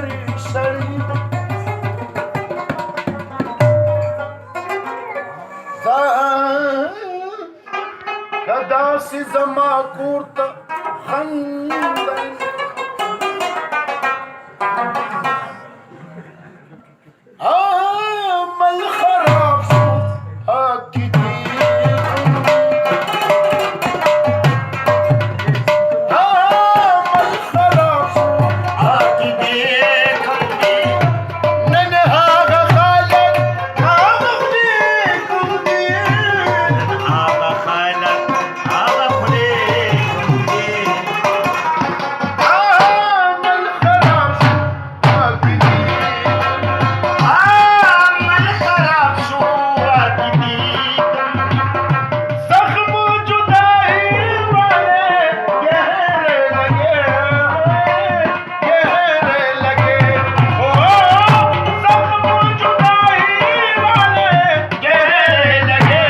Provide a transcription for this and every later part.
لري سړی که داسې زما کور ته خندئ عمل خراب شو عقیدې عمل خراب شو عقیدې نن هغه خلک هغه خولې کوم دي هغه خلک هغه خولې کوم دي عمل خراب شو عقیدې عمل خراب شو عقیدې زخم جدائی والے گہرے لگے او زخم جدائی والے گہرے لگے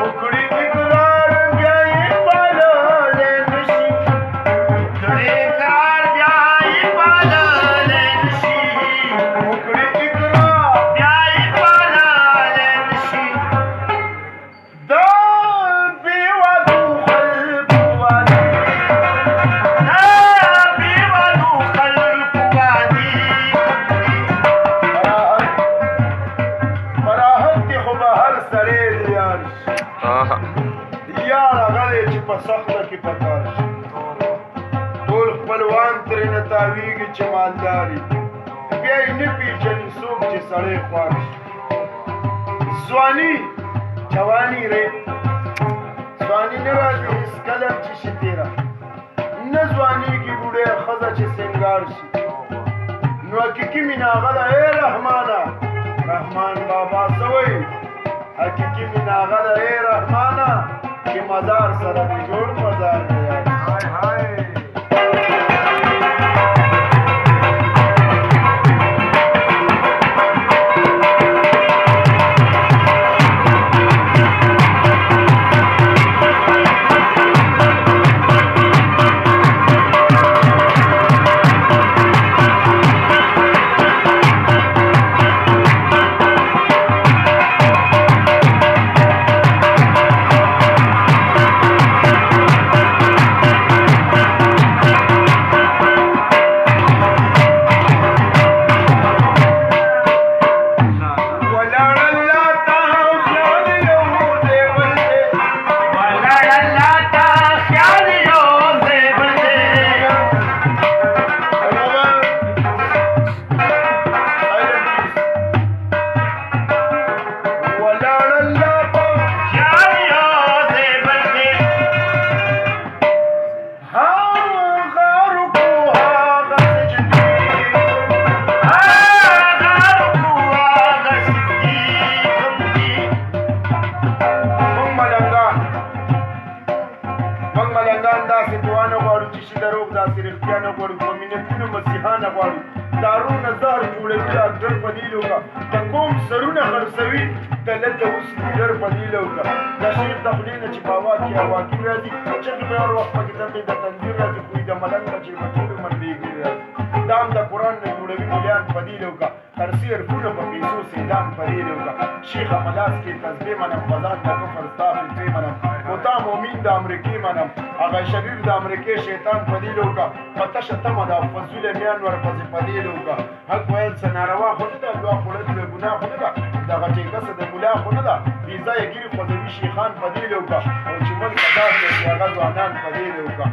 اکڑی اقرار بیائی پالولے نشی کړي قرار بیا یې پاللی نشي اکڑی اقرار بیا یې پاللی نشي دا بیوادو خلق والے دا بېوالو خلکو وادي مراحت کې خو به هر سړی لیان شي یار هغه دی چې په سخته کې پکار شي ټول خپلوان ترېنه تاویږي چې مالدار وي بیا یې نه پېژني څوک چې سړی خوار شي ځواني جواني ری ځواني نه راځي هېڅکله چې شي تېره نه ځوانېږي بوډۍ ښځه چې سینګار شي نو حقیقي مینه هغه ده ای رحمانه رحمان بابا څه وایي حقیقي مینه هغه ده ای رحمانه چې مزار سره دې جوړ مزار دی یار هاي هاي ولاړ الله ته خیال یو دی بل دی ولاړ الله ته خیال یو دی بل دی ولاړ الله ته خیال یو دی بل دی هغه رکوع هغه سجدې هغه رکوع هغه سجدې کوم دي موږ ملنګان داسې دعا نه غواړو چې شي دروغ داسې رښتیا نه غواړو په مینتونو مسیحانه غواړو دارونه زهر جوړوي ډاکټر په دې لوګه د قوم سرونه خرڅوي دلته اوس لیډر په دې لوګه د شیخ د خولې نه چې په هوا کې هواګي راځي چغې به هر وخت پکې دمې د تندیر راځي خو د ملنګ نه چې مټولو منډېږي راځي دا هم د قرآن نه جوړوي مولیان په دې لوګه هرسي عرفونه په پیسو سیدان په دې لوګه شیخ ملاس کې تسبیح منم فضان د کفر ستا فطرې منم خو مؤمن د امریکې منم هغه شریر د امریکې شیطان په دې لوګه په تشه تمه ده فضول میان ورپسې په دې لوګه حق ویل څه ناروا خو نه ده دعا خوړل لوی ګناه خو نه ده دغه ټیکسه د ملا خو نه ده ویزا یې ګیري خوځوي شیخان په دې لوګه او چې ملک ازاد دی چې هغه ځوانان په دې لوګه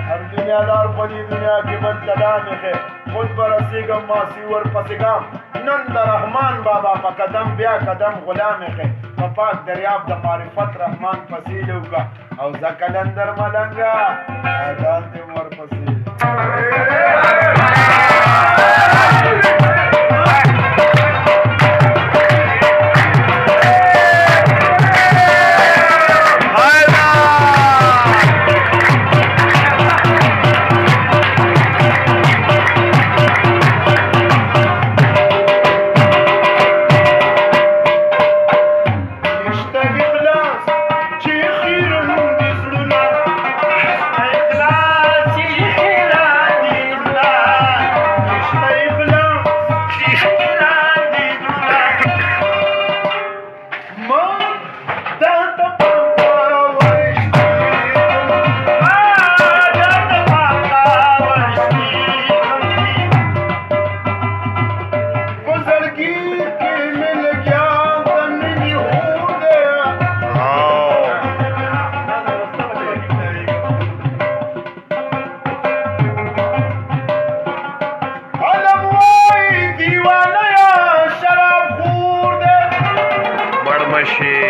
هر دنیادار په دې دنیا کې بد کلامې ښه خود به رسېږم ماسي ورپسې ګام نن د رحمان بابا په قدم بیا قدم غلامې ښه په پاک دریاب د معرفت رحمان پسې لوګه او زه کلندر ملنګه اذان دې ورپسې شي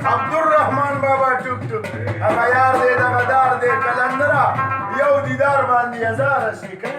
عبدالرحمن بابا ټوک ټوک هغه یار دې دغه دار دې کلندره یو دیدار باندې هزار شي